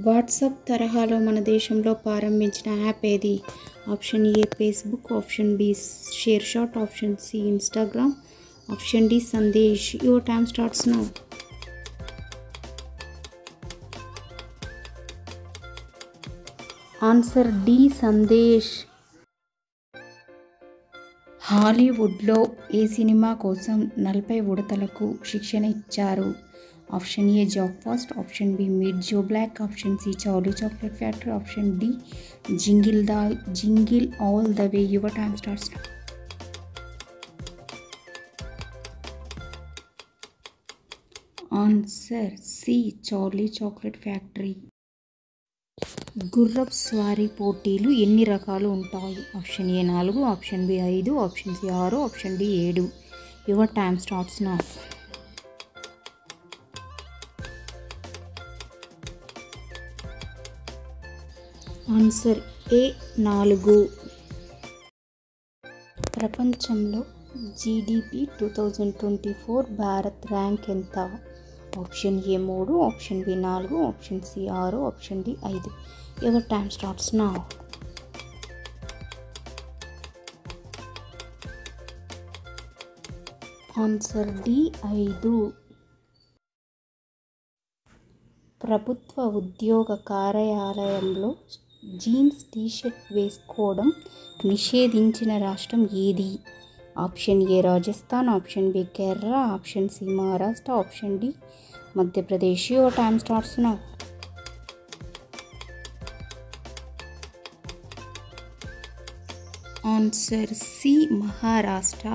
WhatsApp తరహాలో మన దేశంలో ప్రారంభించిన యాప్ ఏది? Option A Facebook, option B ShareChat, option C Instagram, option D Sandesh. Your time starts now. Answer D Sandesh. హాలీవుడ్లో ఏ సినిమా కోసం 40 ఉడతలకు శిక్షణ ఇచ్చారు? Option A Jack Frost, option B meet Joe Black, option C Charlie chocolate factory, option D jingle all the way. Your time starts now. Answer C Charlie chocolate factory. గుర్రపు స్వారీ పోటీలు ఎన్ని రకాలు ఉంటాయి? Option A 4, option B 5, option C 6, option D 7. Your time starts now. Answer A 4. ప్రపంచంలో GDP 2024 Bharat rank ఎంత? Option A 3, option B 4, option C 6, option D 5. Your time starts now. Answer D 5. ప్రభుత్వ ఉద్యోగ కార్యాలయంలో జీన్స్ టీషర్ట్ వేసుకోవడం నిషేధించిన రాష్ట్రం ఏది? Option A Rajasthan, option B Kerala, option C Maharashtra, option D Madhya Pradesh. Your time starts now. Answer C Maharashtra.